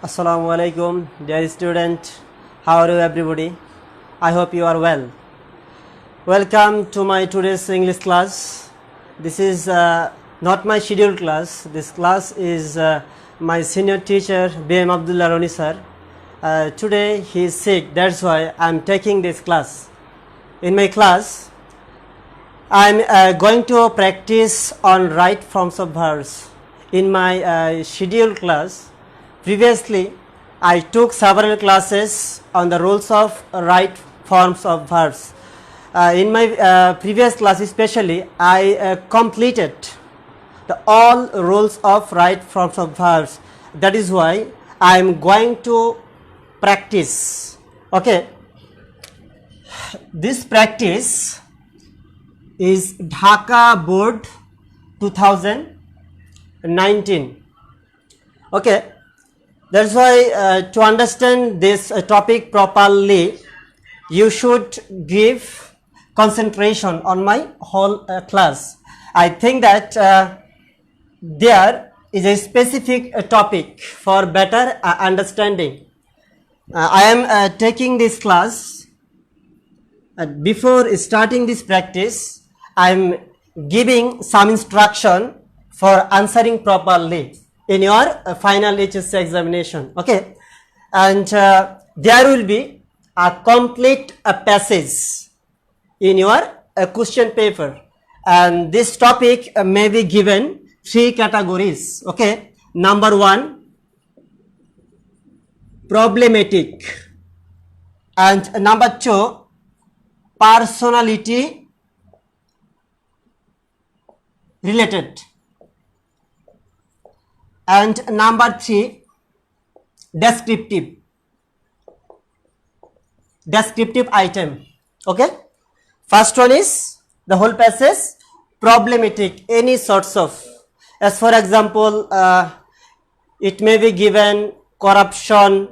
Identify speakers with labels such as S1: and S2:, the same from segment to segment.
S1: Assalamu alaikum, dear student. How are you, everybody? I hope you are well. Welcome to my today's English class. This is not my scheduled class. This class is my senior teacher B.M. Abdullah Roni sir. Today he is sick. That's why I am taking this class. In my class, I am going to practice on right forms of verbs. In my scheduled class, previously I took several classes on the rules of right forms of verbs. In my previous class especially, I completed all rules of right forms of verbs. That is why I am going to practice. Okay, this practice is Dhaka Board 2019. Okay, that's why to understand this topic properly, you should give concentration on my whole class. I think that there is a specific topic for better understanding. I am taking this class. Before starting this practice, I am giving some instruction for answering properly in your final HSC examination. Okay, and there will be a complete passage in your question paper, and this topic may be given 3 categories. Okay, number 1, problematic, and number 2, personality related, and number 3, descriptive item. Okay, first one is the whole passage problematic, any sorts of, as for example, it may be given corruption,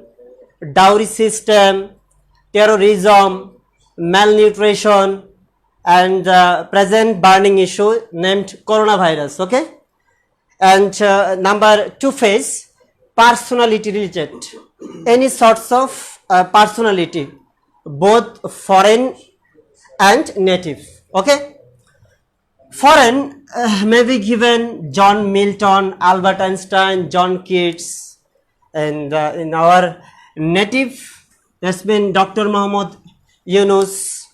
S1: dowry system, terrorism, malnutrition, and present burning issue named coronavirus. Okay, and number 2 phase, personality related, any sorts of personality, both foreign and native. Okay, foreign may be given John Milton, Albert Einstein, John Keats, and in our native, that's been Dr. Muhammad Yunus,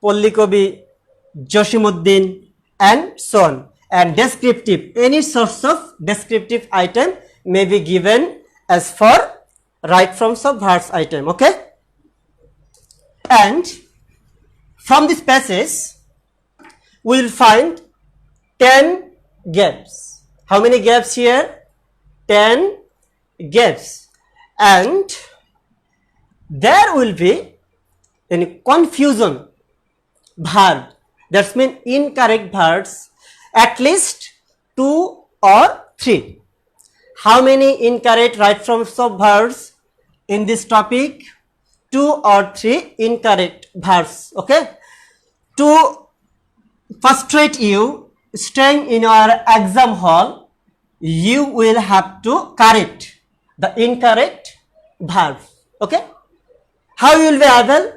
S1: Pollikobi, Joshimuddin, and so on. And descriptive, any source of descriptive item may be given as for right forms of verbs item. Okay, and from this passage we will find 10 gaps. How many gaps here? 10 gaps. And there will be any confusion verb, that means incorrect verbs, at least 2 or 3. How many incorrect right forms of verbs in this topic? 2 or 3 incorrect verbs. Okay, to frustrate you staying in your exam hall, you will have to correct the incorrect verbs. Okay, how you will be able?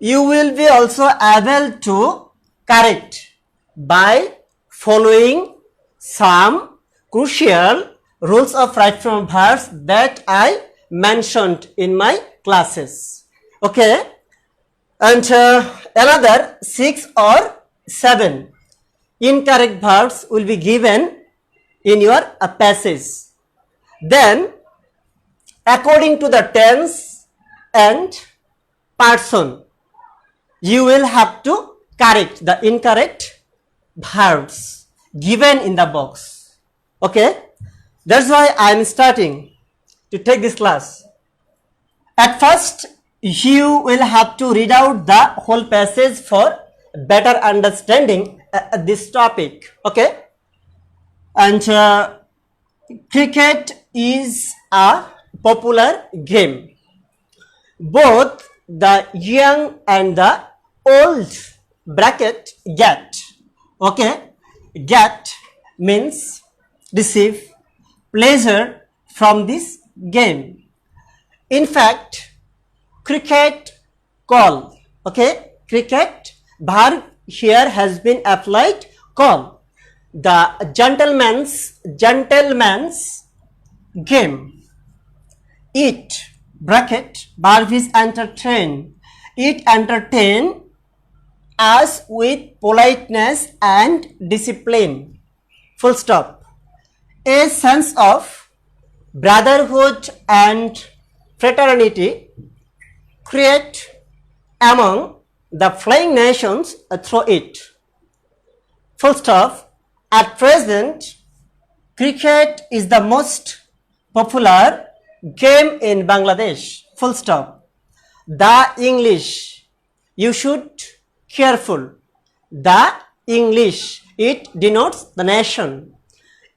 S1: You will be also able to correct by following some crucial rules of right form verbs that I mentioned in my classes. Okay, and another 6 or 7 incorrect verbs will be given in your passage. Then according to the tense and person, you will have to correct the incorrect verbs given in the box. Okay, that's why I am starting to take this class. At first, you will have to read out the whole passage for better understanding this topic. Okay, and cricket is a popular game. Both the young and the old bracket get. Okay, get means receive pleasure from this game. In fact, cricket call, okay, cricket verb here has been applied call. The gentleman's game. It bracket verb is entertain. It entertain us with politeness and discipline. Full stop. A sense of brotherhood and fraternity create among the flying nations through it. Full stop. At present, cricket is the most popular game in Bangladesh. Full stop. The English, you should careful. The English, it denotes the nation.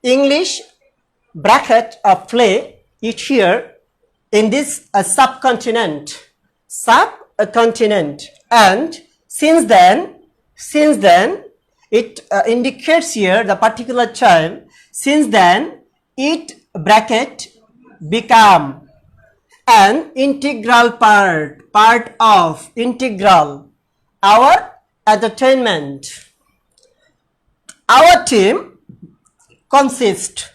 S1: English bracket of play it here in this subcontinent, and since then it indicates here the particular time. Since then it bracket become an integral part of integral our entertainment. Our team consists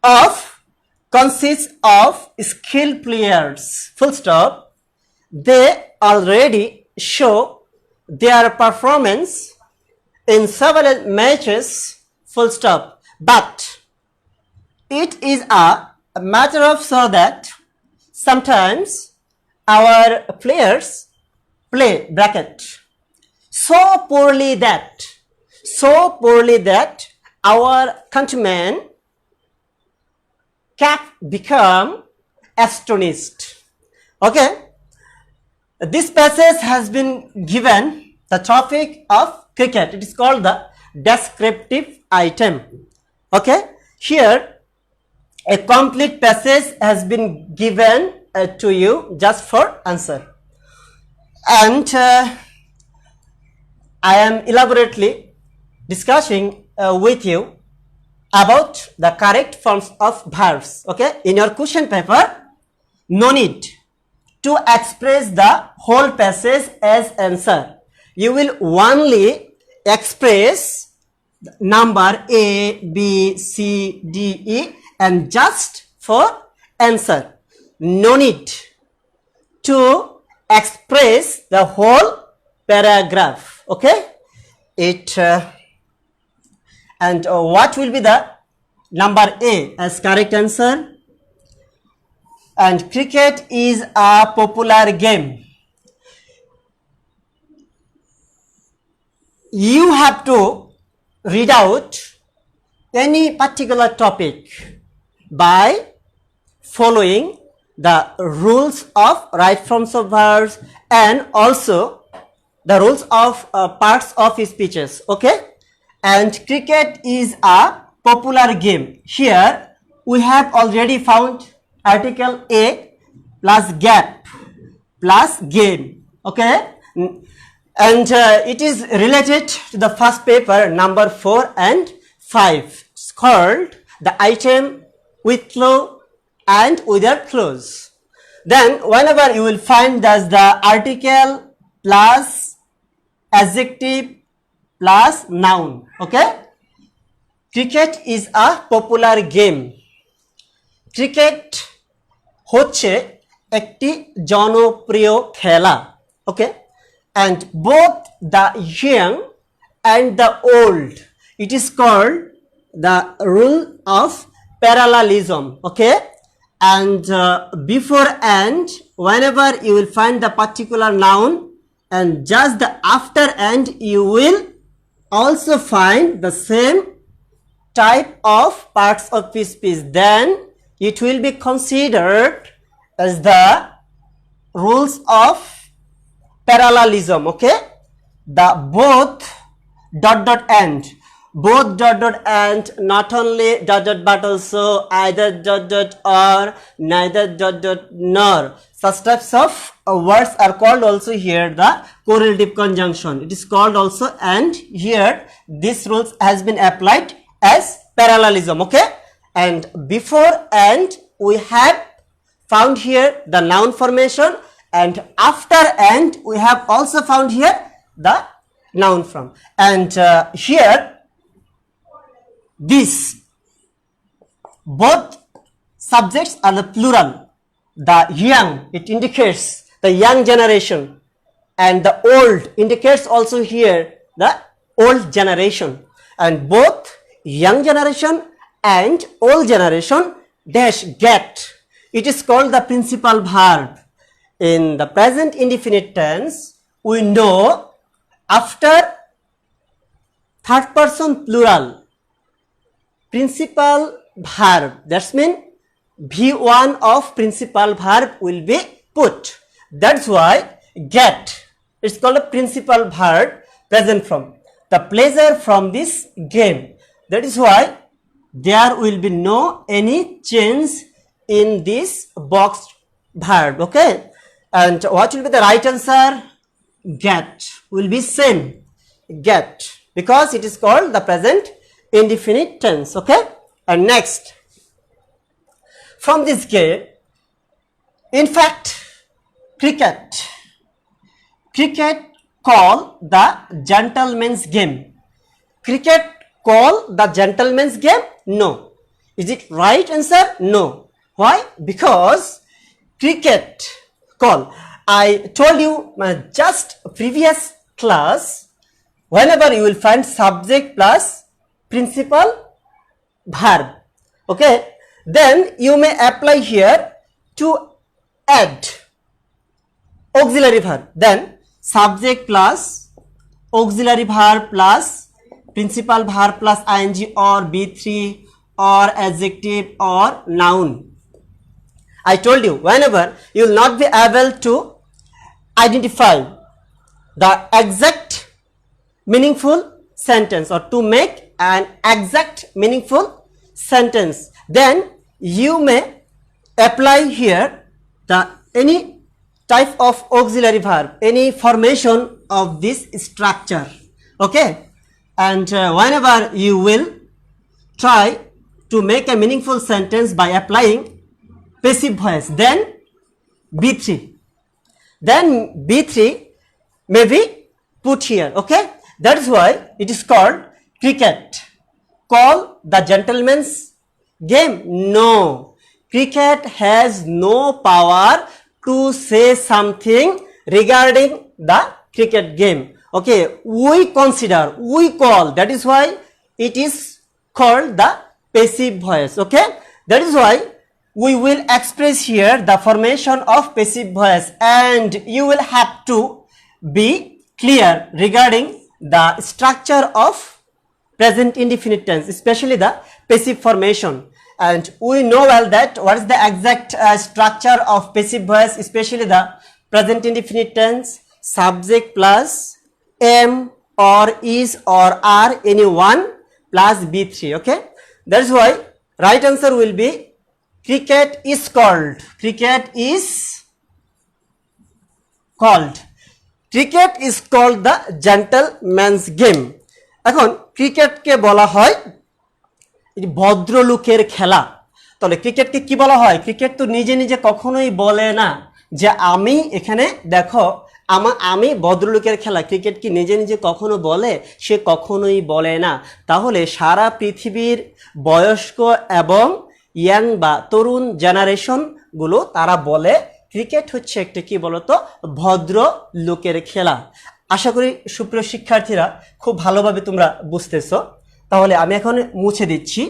S1: of skilled players. Full stop. They already show their performance in several matches. Full stop. But it is a matter of so that sometimes our players play bracket so poorly that our countrymen can become astonished. Okay, this passage has been given the topic of cricket. It is called the descriptive item. Okay, here a complete passage has been given to you just for answer, and I am elaborately discussing with you about the correct forms of verbs. Okay, in your question paper, no need to express the whole passage as answer. You will only express number A, B, C, D, E and just for answer. No need to express the whole paragraph. Okay, and what will be the number A as correct answer? And cricket is a popular game. You have to read out any particular topic by following the rules of right forms of verbs and also the rules of parts of speeches. Okay, and cricket is a popular game. Here we have already found article A plus gap plus game. Okay, and it is related to the first paper number 4 and 5. It's called the item with clue and without clues. Then whenever you will find that the article plus adjective plus noun. Okay, cricket is a popular game. Cricket হচ্ছে একটি জনপ্রিয় খেলা. Okay, and both the young and the old, it is called the rule of parallelism. Okay, and before and whenever you will find the particular noun and just the after and you will also find the same type of parts of speech, then it will be considered as the rules of parallelism. Okay, the both dot dot and not only dot dot but also either dot dot or neither dot dot nor, such types of words are called also here the correlative conjunction. It is called also, and here this rules has been applied as parallelism. Okay, and before and we have found here the noun formation, and after and we have also found here the noun form, and here this both subjects are the plural. The young, it indicates the young generation, and the old indicates also here the old generation, and both young generation and old generation dash get. It is called the principal verb. In the present indefinite tense, we know after third person plural principal verb, that's mean V1 of principal verb will be put. That's why get, it's called a principal verb present form. The pleasure from this game. That is why there will be no any change in this boxed verb. Okay, and what will be the right answer? Get will be same, get, because it is called the present indefinite tense. Okay, and next, from this game, in fact, cricket call the gentleman's game. Cricket call the gentleman's game? No. Is it right answer? No. Why? Because cricket call, I told you just previous class, whenever you will find subject plus principal verb, okay, then you may apply here to add auxiliary verb, then subject plus auxiliary verb plus principal verb plus ing or B3 or adjective or noun. I told you, whenever you will not be able to identify the exact meaningful sentence or to make an exact meaningful sentence, then you may apply here the any type of auxiliary verb, any formation of this structure. Okay, and whenever you will try to make a meaningful sentence by applying passive voice, then B3 may be put here. Okay, that is why it is called cricket call the gentleman's game. No, cricket has no power to say something regarding the cricket game. Okay, we consider, we call, that is why it is called the passive voice. Okay, that is why we will express here the formation of passive voice, and you will have to be clear regarding the structure of present indefinite tense, especially the passive formation. And we know well that what is the exact structure of passive voice, especially the present indefinite tense, subject plus am or is or are, any one plus B3. Okay, that is why right answer will be cricket is called. Cricket is called. Cricket is called the gentleman's game. এখন ক্রিকেটকে বলা হয় ভদ্রলোকের খেলা। তাহলে ক্রিকেটকে কি বলা হয়? ক্রিকেট তো নিজে নিজে কখনোই বলে না যে আমি এখানে দেখো আমি ভদ্রলোকের খেলা। ক্রিকেট কি নিজে নিজে কখনো বলে? সে কখনোই বলে না। তাহলে সারা পৃথিবীর বয়স্ক এবং ইয়াং বা তরুণ জেনারেশনগুলো তারা বলে ক্রিকেট হচ্ছে একটা কি বলতো ভদ্র লোকের খেলা। আশা করি সুপ্রিয় শিক্ষার্থীরা খুব ভালোভাবে তোমরা বুঝতেছো। তাহলে আমি এখন মুছে দিচ্ছি।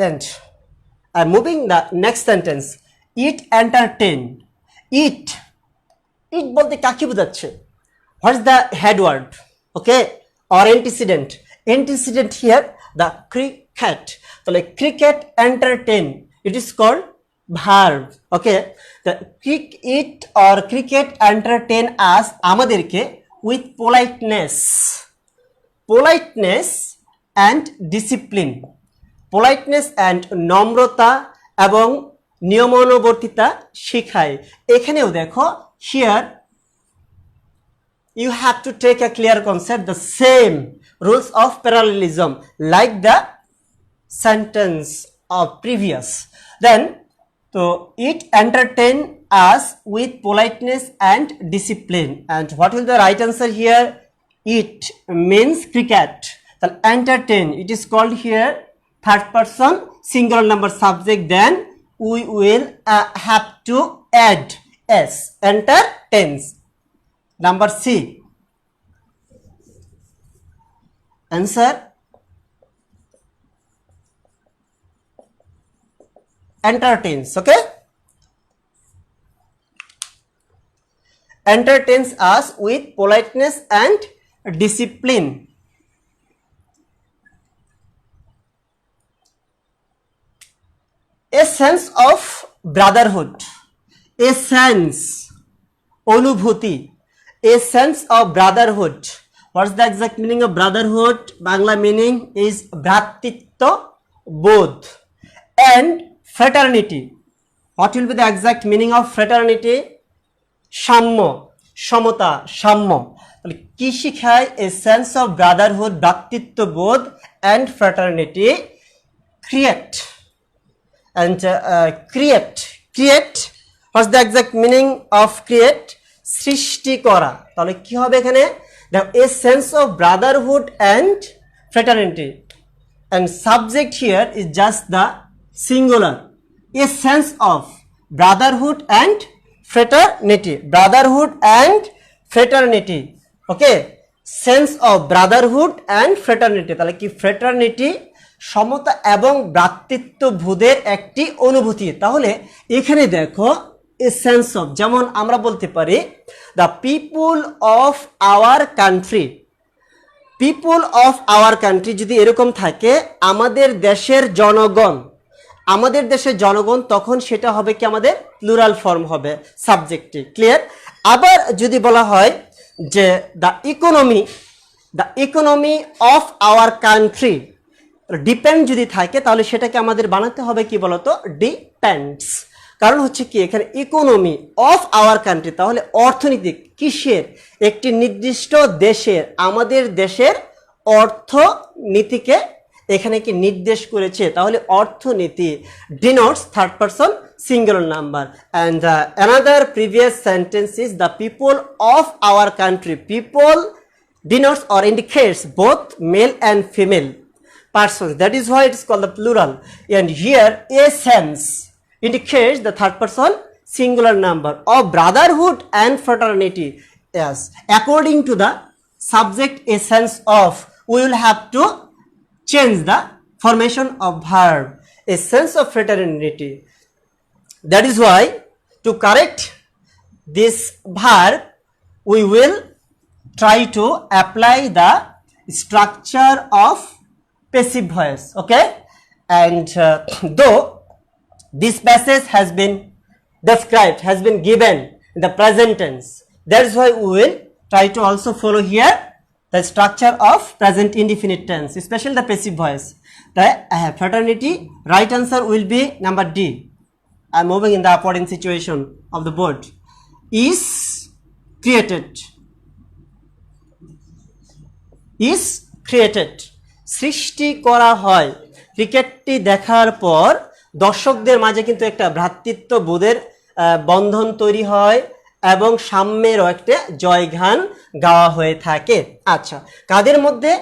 S1: And I'm moving the next sentence. It entertain. It বলতে কাকে বোঝাচ্ছে? What is the head word? Okay, or antecedent. Antecedent here the cricket. তাহলে cricket entertain. It is called verb. Okay, the it or cricket entertain us আমাদেরকে with politeness and discipline. Politeness and নম্রতা এবং নিয়মানুবর্তিতা শেখায়। এখানেও দেখো here you have to take a clear concept, the same rules of parallelism like the sentence previous. Then so it entertain us with politeness and discipline. And what will the right answer here? It means cricket. Then entertain, it is called here third person singular number subject. Then we will have to add s, entertains. Number C. Answer entertains. Okay, entertains us with politeness and discipline. A sense of brotherhood, a sense, অনুভূতি, a sense of brotherhood. What's the exact meaning of brotherhood? Bangla meaning is ভ্রাতৃত্ব বোধ. And fraternity, what will be the exact meaning of fraternity? সাম্য, সমতা, সাম্য। তাহলে কি শিখায়? a sense of brotherhood, ভ্রাতৃত্ববোধ and fraternity create. And create, what's the exact meaning of create? সৃষ্টি করা। তাহলে কি হবে এখানে? a sense of brotherhood and fraternity, and subject here is just the singular, a sense of brotherhood and fraternity, brotherhood and fraternity. Okay, sense of brotherhood and fraternity, তাহলে কি fraternity সমতা এবং ভ্রাতৃত্ববোধের একটি অনুভূতি। তাহলে এখানে দেখো a sense of, যেমন আমরা বলতে পারি the people of our country, people of our country যদি এরকম থাকে আমাদের দেশের জনগণ, আমাদের দেশের জনগণ, তখন সেটা হবে কি আমাদের প্লুরাল ফর্ম হবে সাবজেক্টে। ক্লিয়ার? আবার যদি বলা হয় যে the economy of our country, depend যদি থাকে তাহলে সেটাকে আমাদের বানাতে হবে কি বলতো? ডিপেন্ডস। কারণ হচ্ছে কি এখানে ইকোনমি অফ আওয়ার কান্ট্রি, তাহলে অর্থনীতি কিসের? একটি নির্দিষ্ট দেশের, আমাদের দেশের অর্থনীতিকে এখানে কি নির্দেশ করেছে, তাহলে অর্থনীতি denotes third person singular number. And another previous sentence is the people of our country, people denotes or indicates both male and female persons, that is why it is called the plural. And here a sense indicates the third person singular number of brotherhood and fraternity. Yes, according to the subject a sense of, we will have to change the formation of verb, a sense of fraternity. That is why to correct this verb we will try to apply the structure of passive voice. Okay, and though this passage has been described, has been given in the present tense, that is why we will try to also follow here the structure of present indefinite tense, especially the passive voice. The fraternity, right answer will be number D. I am moving in the upward situation of the board. Is created, is created, সৃষ্টি করা হয়। ক্রিকেটটি দেখার পর দর্শকদের মাঝে কিন্তু একটা ভ্রাতৃত্ববোধের বন্ধন তৈরি হয় এবং সাম্যেরও একটা জয়গান গাওয়া হয়ে থাকে। আচ্ছা, কাদের মধ্যে?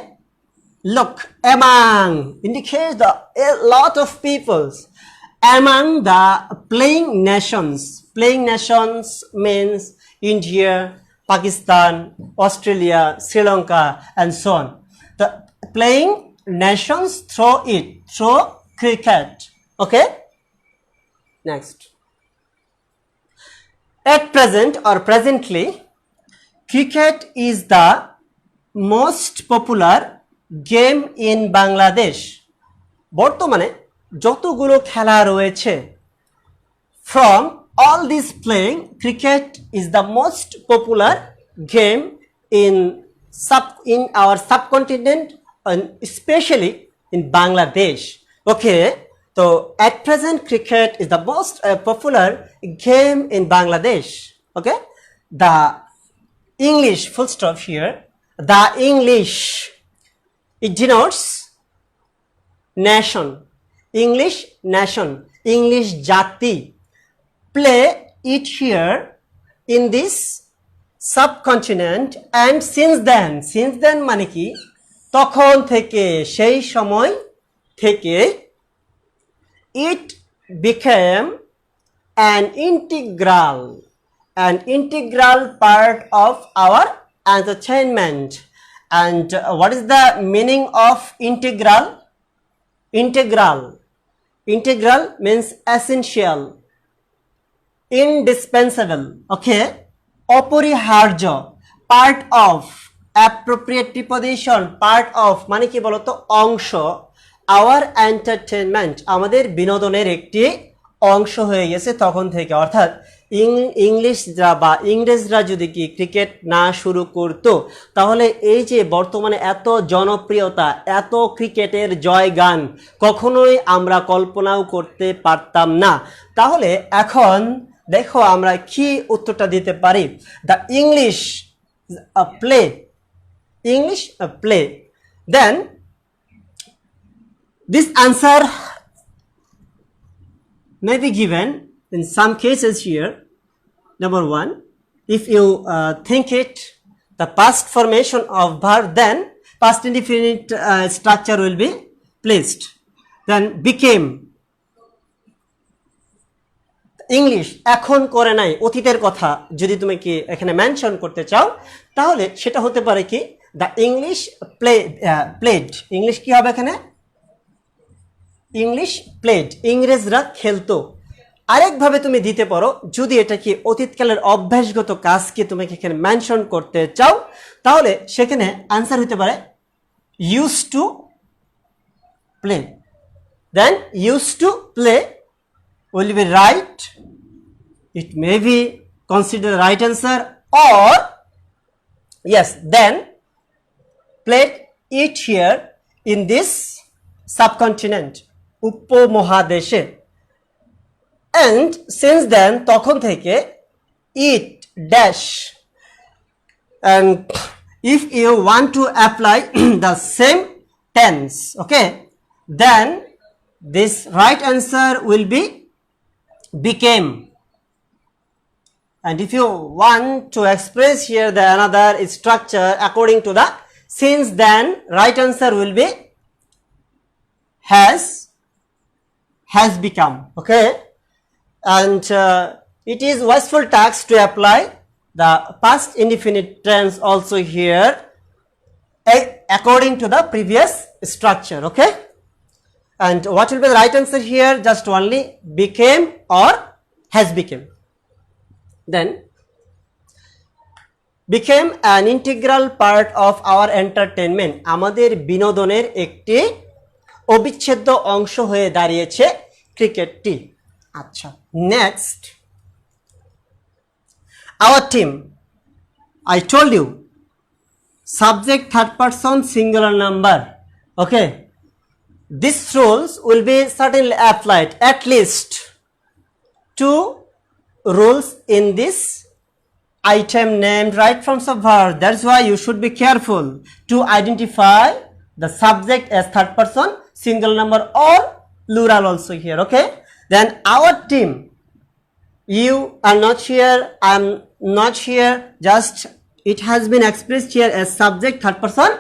S1: লোক, among indicates the a lot of peoples, among the playing nations. Playing nations means India, Pakistan, Australia, Sri Lanka and so on. The playing nations throw cricket. Okay, next. At present or presently, cricket is the most popular game in Bangladesh. বর্তমানে যতগুলো খেলা রয়েছে, from all this playing, cricket is the most popular game in our subcontinent, and especially in Bangladesh. Okay, so at present cricket is the most popular game in Bangladesh. Okay, the English, full stop here, the English, it denotes nation, English nation, English জাতি play it here in this subcontinent, and since then মানে কি তখন থেকে সেই সময় থেকে it became an integral part of our entertainment. And what is the meaning of integral? Integral means essential, indispensable, okay, অপরিহার্য, part of, appropriate preposition, part of মানে কি বলতো অংশ, our entertainment আমাদের বিনোদনের একটি অংশ হয়ে গেছে তখন থেকে। অর্থাৎ ইংলিশরা বা ইংরেজরা যদি কি ক্রিকেট না শুরু করতো তাহলে এই যে বর্তমানে এত জনপ্রিয়তা, এত ক্রিকেটের জয়গান কখনোই আমরা কল্পনাও করতে পারতাম না। তাহলে এখন দেখো আমরা কি উত্তরটা দিতে পারি। The English play then this answer may be given in some cases here. Number one, if you think it the past formation of verb, then past indefinite structure will be placed. Then became, English এখন করে নাই অতীতের কথা যদি তুমি কি এখানে mention করতে চাও তাহলে সেটা হতে পারে কি দ্য ইংলিশ প্লেড, ইংলিশ কি হবে এখানে ইংলিশ প্লেড, ইংরেজরা খেলতো। আরেকভাবে তুমি দিতে পারো যদি এটা কি অতীতকালের অভ্যাসগত কাজকে তুমি এখানে মেনশন করতে চাও তাহলে সেখানে আনসার হতে পারে used to play. Then used to play will be right, it may be considered right answer, or yes, then played it here in this subcontinent, উপমহাদেশে, and since then তখন থেকে it dash, and if you want to apply the same tense, okay, then this right answer will be became. And if you want to express here the another structure according to the since then, right answer will be has become, okay. And it is wasteful task to apply the past indefinite tense also here according to the previous structure, okay. And what will be the right answer here? Just only became or has become. Then became an integral part of our entertainment, আমাদের বিনোদনের একটি অবিচ্ছেদ্য অংশ হয়ে দাঁড়িয়েছে ক্রিকেটটি। আচ্ছা, next our team, I told you subject third person singular number, okay. These rules will be certainly applied, at least two rules in this item named right forms of verb. That's why you should be careful to identify the subject as third person single number or plural also here, okay. Then our team, you are not here, I am not here, just it has been expressed here as subject third person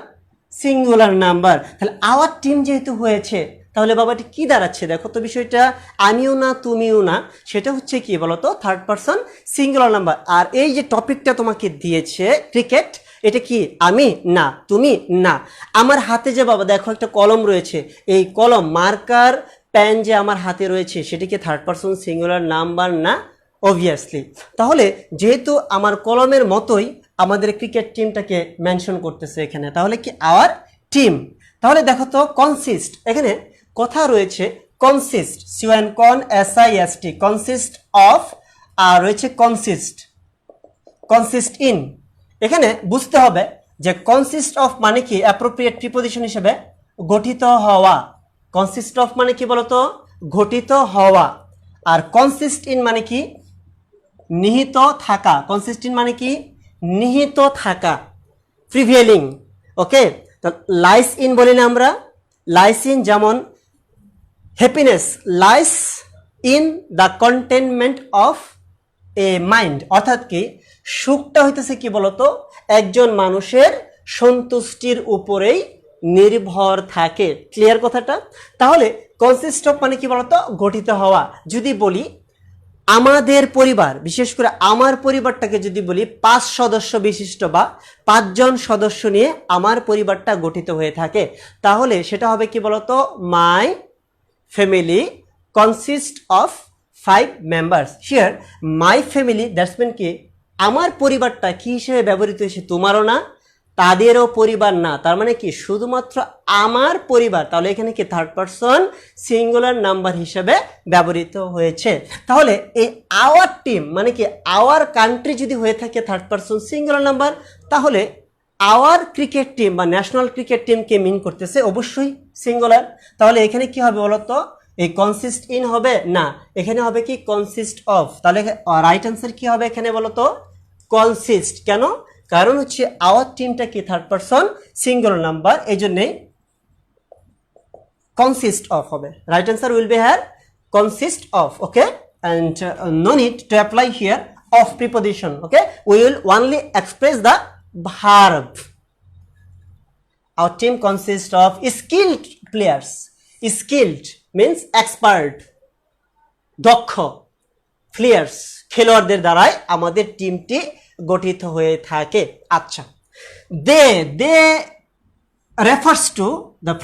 S1: singular number. তাহলে our team যেহেতু হয়েছে তাহলে বাবাটি কি দাঁড়াচ্ছে দেখো তো, বিষয়টা আমিও না তুমিও না, সেটা হচ্ছে কি বলতো থার্ড পারসন সিঙ্গুলার নাম্বার। আর এই যে টপিকটা তোমাকে দিয়েছে ক্রিকেট, এটা কি আমি না তুমি না, আমার হাতে যে বাবা দেখো একটা কলম রয়েছে, এই কলম মার্কার পেন যে আমার হাতে রয়েছে সেটি কি থার্ড পারসন সিঙ্গুলার নাম্বার না? অবভিয়াসলি। তাহলে যেহেতু আমার কলমের মতোই আমাদের ক্রিকেট টিমটাকে মেনশন করতেছে এখানে, তাহলে কি আওয়ার টিম। তাহলে দেখো তো কনসিস্ট, এখানে কথা রয়েছে কনসিস্ট, সিওএন কন এসআইএসটি, কনসিস্ট অফ, আর রয়েছে কনসিস্ট ইন। এখানে বুঝতে হবে যে কনসিস্ট অফ মানে কি অ্যাপ্রোপ্রিয়েট প্রিপোজিশন হিসেবে গঠিত হওয়া। কনসিস্ট অফ মানে কি বলতো গঠিত হওয়া, আর কনসিস্ট ইন মানে কি নিহিত থাকা। কনসিস্ট ইন মানে কি নিহিত থাকা, happiness lies in the containment of a mind, অর্থাৎ কি সুখটা হইতেছে কি বলতো একজন মানুষের সন্তুষ্টির উপরেই নির্ভর থাকে। ক্লিয়ার কথাটা? তাহলে কনসিস্ট অফ মানে কি বলতো গঠিত হওয়া। যদি বলি আমাদের পরিবার, বিশেষ করে আমার পরিবারটাকে যদি বলি 5 সদস্য বিশিষ্ট বা 5 জন সদস্য নিয়ে আমার পরিবারটা গঠিত হয়ে থাকে, তাহলে সেটা হবে কি বলতো my family consist of 5 members. Here my family that's mean কি আমার পরিবারটা কি হিসেবে ব্যবহৃত হয়েছে, তোমারও না তাদেরও পরিবার না, তার মানে কি শুধুমাত্র আমার পরিবার। তাহলে এখানে কি থার্ড পারসন সিঙ্গুলার নাম্বার হিসেবে ব্যবহৃত হয়েছে। তাহলে এই আওয়ার টিম মানে কি আওয়ার কান্ট্রি যদি হয়ে থাকে থার্ড পারসন সিঙ্গুলার নাম্বার, তাহলে আওয়ার ক্রিকেট টিম বা ন্যাশনাল ক্রিকেট টিমকে মিন করতেছে অবশ্যই সিঙ্গুলার। তাহলে এখানে কি হবে বলতো এই কনসিস্ট ইন হবে না, এখানে হবে কি কনসিস্ট অফ। তাহলে রাইট অ্যান্সার কি হবে এখানে বলতো কনসিস্ট। কেন? কারণ হচ্ছে আওয়ার টিমটা কি থার্ড পারসন সিঙ্গুলার নাম্বার, এই জন্যই কনসিস্ট অফ হবে। Right answer will be here consist of. Okay, and no need to apply here of preposition. Okay, we will only express the verb. Our team consists of skilled players. Skilled means expert, দক্ষ, players খেলোয়াড়দের দ্বারাই আমাদের টিমটি গঠিত হয়ে থাকে। আচ্ছা, দে refers to the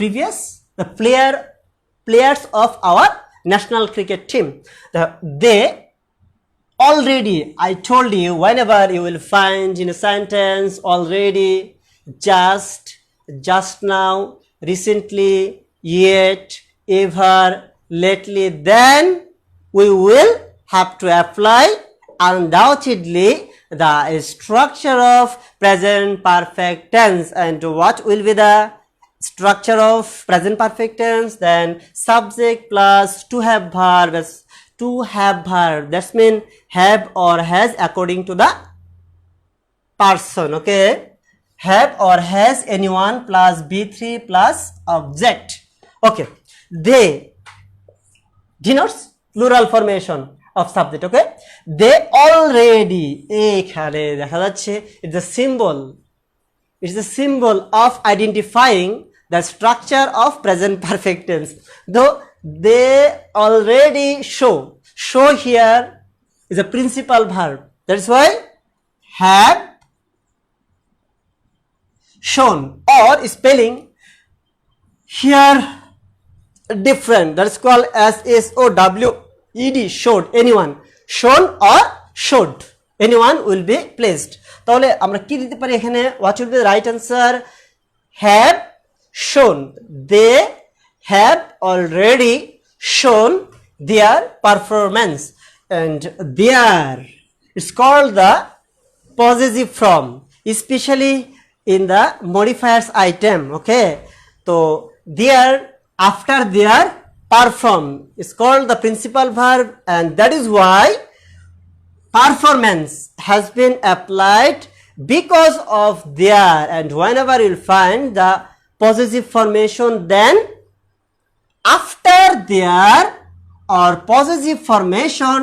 S1: players of our national cricket team. They already, I told you, whenever you will find in a sentence already, just now, recently, yet, ever, lately, then we will have to apply undoubtedly the structure of present perfect tense. And what will be the structure of present perfect tense? Then subject plus to have verb. To have verb, that's mean have or has according to the person. Okay, have or has anyone plus B3 plus object. Okay, they denotes plural formation of subject. Okay, they already, এখানে দেখা যাচ্ছে it's a symbol of identifying the structure of present perfect tense. Though they already show here is a principal verb, that's why have shown, or spelling here different, that's called as SOWED, showed, anyone, shown or showed, anyone will be placed. তাহলে আমরা কি দিতে পারি এখানে? what will be the right answer? have shown, they have already shown their performance, and their, it's called the possessive form, especially in the modifiers item. Okay, so their, after their perform is called the principal verb, and that is why performance has been applied because of their. And whenever you'll find the possessive formation, then after their or possessive formation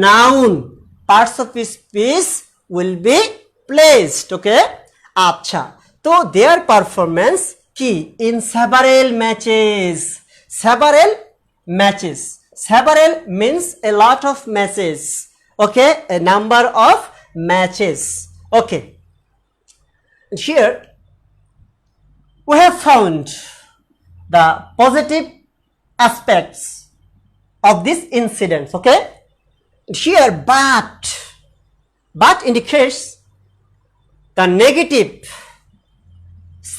S1: noun parts of speech will be placed. Okay, acha, so their performance কি in several matches. Several means a lot of matches. Okay, a number of matches. Okay, here we have found the positive aspects of this incident. Okay, here but indicates the negative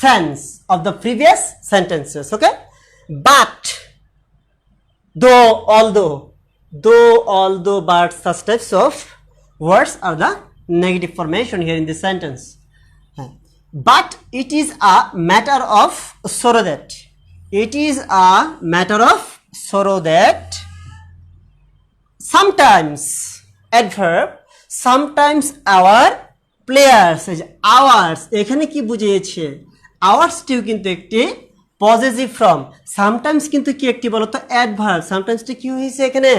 S1: sense of the previous sentences. Okay, but, though, although, but, such types of words are the negative formation here in this sentence. But it is a matter of sorrow that sometimes adverb, sometimes our players, hours, এখানে কি বুঝিয়েছে আওয়ার্সটিও কিন্তু একটি possessive from. Sometimes কিন্তু কি একটি বলো তো অ্যাডভার্ব, সামটাইমসটা কি হয়েছে এখানে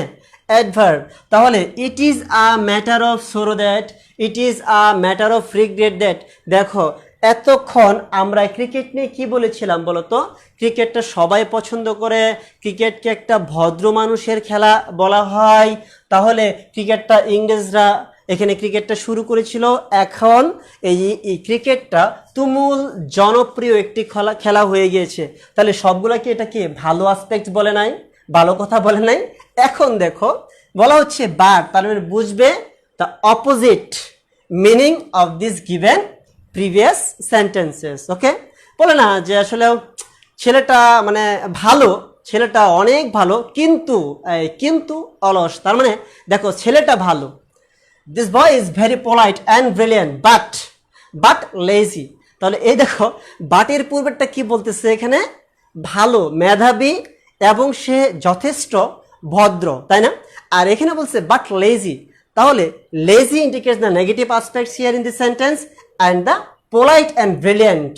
S1: অ্যাডভার্ব। তাহলে ইট is a matter of sorrow that, it is a matter of regret that. দেখো এতক্ষণ আমরা ক্রিকেট নিয়ে কি বলেছিলাম বলো তো, ক্রিকেটটা সবাই পছন্দ করে, ক্রিকেটকে একটা ভদ্র মানুষের খেলা বলা হয়। তাহলে ক্রিকেটটা ইংরেজরা এখানে ক্রিকেটটা শুরু করেছিল, এখন এই ক্রিকেটটা তুমুল জনপ্রিয় একটি খেলা হয়ে গিয়েছে। তাহলে সবগুলোকে এটা কি ভালো আসপেক্ট বলে নাই, ভালো কথা বলে নাই। এখন দেখো বলা হচ্ছে বাট, তার মানে বুঝবে the opposite meaning of this given previous sentences. Okay, বলে না যে আসলে ছেলেটা মানে ভালো, ছেলেটা অনেক ভালো, কিন্তু কিন্তু অলস। তার মানে দেখো ছেলেটা ভালো, this boy is very polite and brilliant but lazy. তাহলে এই দেখো বাটের পূর্বেরটা কি বলতেছে এখানে, ভালো মেধাবী এবং সে যথেষ্ট ভদ্র, তাই না? আর এখানে বলছে বাট লেজি। তাহলে lazy indicates the negative aspects here in this sentence, and the polite and brilliant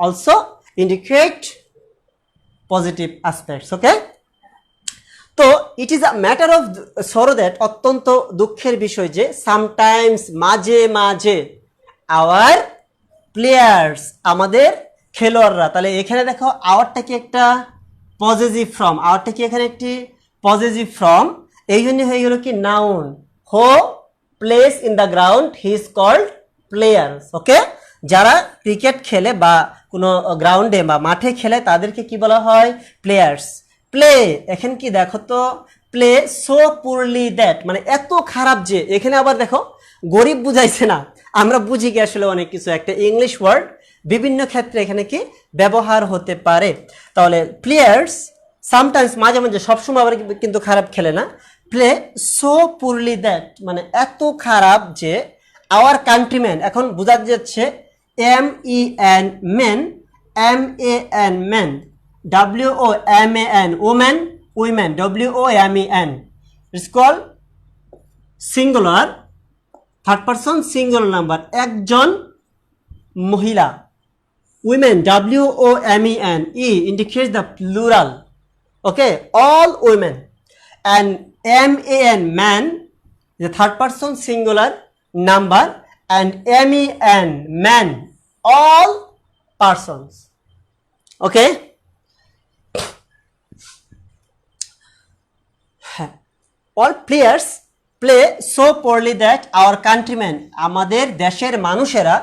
S1: also indicate positive aspects. Okay, তো it is a matter of sorrow that, অত্যন্ত দুঃখের বিষয় যে সামটাইমস মাঝে মাঝে আওয়ার প্লেয়ার্স আমাদের খেলোয়াড়রা, তাহলে এখানে দেখো আওয়ারটা কি একটা পজেসিভ ফর্ম, আওয়ারটা কি এখানে একটি পজেসিভ ফর্ম, এই জন্য হয়ে গেল কি noun. Who place in the ground he is called players. Okay, যারা ক্রিকেট খেলে বা কোনো গ্রাউন্ডে বা মাঠে খেলে তাদেরকে কি বলা হয় প্লেয়ার্স। প্লে এখানে কি দেখো তো, প্লে সো পুরলি দ্যাট মানে এত খারাপ যে, এখানে আবার দেখো গরিব বুঝাইছে না, আমরা বুঝি কি আসলে অনেক কিছু একটা ইংলিশ ওয়ার্ড বিভিন্ন ক্ষেত্রে এখানে কি ব্যবহার হতে পারে। তাহলে প্লেয়ার্স সামটাইমস মাঝে মাঝে, সবসময় আবার কিন্তু খারাপ খেলে না, প্লে সো পুরলি দ্যাট মানে এত খারাপ যে আওয়ার কান্ট্রিম্যান, এখন বোঝা যাচ্ছে MEN men, MAN men, WOMAN women, women WOMEN, it's called singular third person singular number, একজন মহিলা। women WOMEN, E indicates the plural. Okay, all women. And MAN man, the third person singular number, and MEN man, all persons. Okay, all players play so poorly that our countrymen, আমাদের দেশের মানুষেরা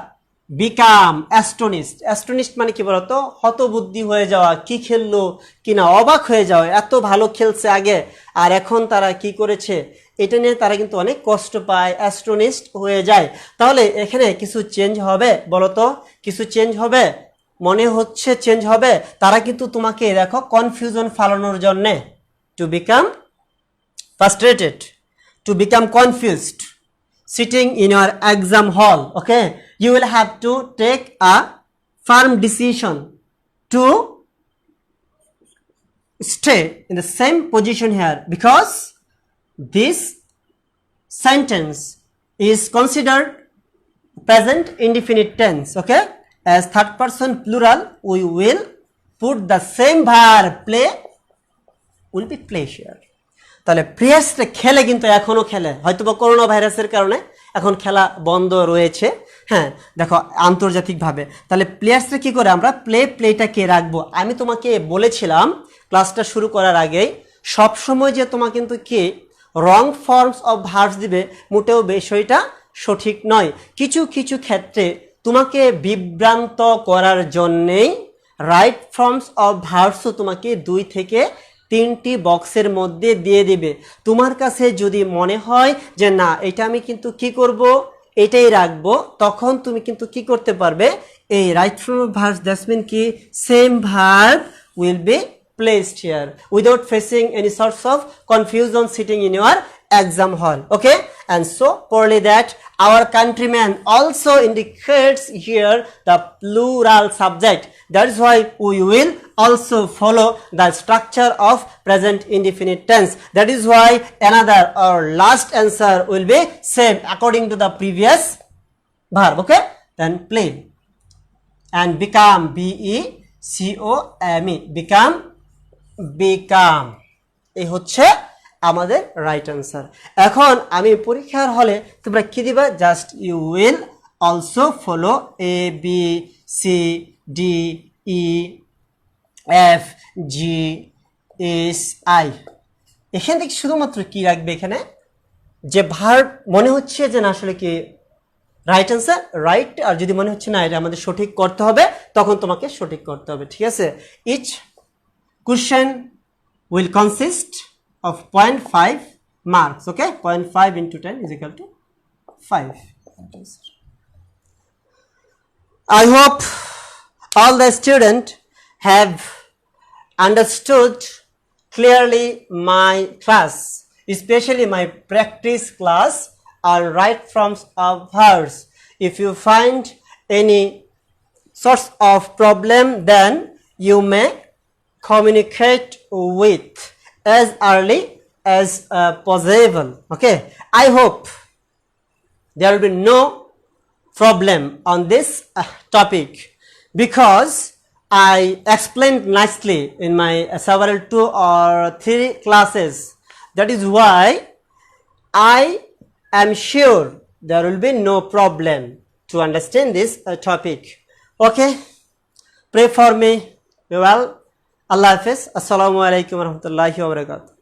S1: become astonished. Astonished মানে কি বলতো, হতবুদ্ধি হয়ে যাওয়া, কি খেললো কিনা অবাক হয়ে যাওয়া, এত ভালো খেলছে আগে আর এখন তারা কি করেছে, এটা নিয়ে তারা কিন্তু অনেক কষ্ট পায়, অ্যাস্টনিশড হয়ে যায়। তাহলে এখানে কিছু চেঞ্জ হবে বলতো, কিছু চেঞ্জ হবে, মনে হচ্ছে চেঞ্জ হবে। তারা কিন্তু তোমাকে দেখো কনফিউশন ফালানোর জন্যে, to become frustrated, to become confused sitting in your exam hall. Okay, you will have to take a firm decision to stay in the same position here, because this sentence is considered present indefinite tense. Okay, as third person plural we will put the same verb play, will be play here. তাহলে প্লেয়ার্সরা খেলে, কিন্তু এখনও খেলে, হয়তো বা corona ভাইরাসের কারণে এখন খেলা বন্ধ রয়েছে। হ্যাঁ দেখো আন্তর্জাতিকভাবে, তাহলে প্লেয়ার্সরা কি করে, আমরা প্লেটাকে রাখবো। আমি তোমাকে বলেছিলাম ক্লাসটা শুরু করার আগেই, সবসময় যে তোমার কিন্তু কি রং ফর্মস অফ ভার্বস দিবে, মোটেও বিষয়টা সঠিক নয়। কিছু কিছু ক্ষেত্রে তোমাকে বিভ্রান্ত করার জন্যেই রাইট ফর্মস অফ ভার্বসও তোমাকে 2 থেকে 3টি বক্সের মধ্যে দিয়ে দিবে। তোমার কাছে যদি মনে হয় যে না এটা আমি কিন্তু কি করব, এটাই রাখবো, তখন তুমি কিন্তু কি করতে পারবে, এই right form of verbs that's mean কি same verb will be placed here without facing any sorts of confusion sitting in your exam hall. Okay, and so poorly that our countrymen also indicates here the plural subject. That is why we will also follow the structure of present indefinite tense. That is why another or last answer will be same according to the previous verb. Okay, then play and become, BE COME become become এই হচ্ছে আমাদের right answer. এখন আমি পরীক্ষার হলে তোমরা কি দিবা, just you will also follow ABCDEFGHI। এখান থেকে শুধুমাত্র কি রাখবে, এখানে যে ভার্ব মনে হচ্ছে যে না আসলে কি রাইট অ্যান্সার রাইট, আর যদি মনে হচ্ছে না এটা আমাদের সঠিক করতে হবে তখন তোমাকে সঠিক করতে হবে, ঠিক আছে। Each question will consist of 0.5 marks, okay, 0.5 into 10 is equal to 5. I hope all the students have understood clearly my class, especially my practice class or right from verbs. If you find any source of problem, then you may communicate with as early as possible, okay. I hope there will be no problem on this topic because I explained nicely in my several 2 or 3 classes. That is why I am sure there will be no problem to understand this topic, okay. Pray for me. Well, Allah Hafiz. Assalamu alaikum warahmatullahi wabarakatuh.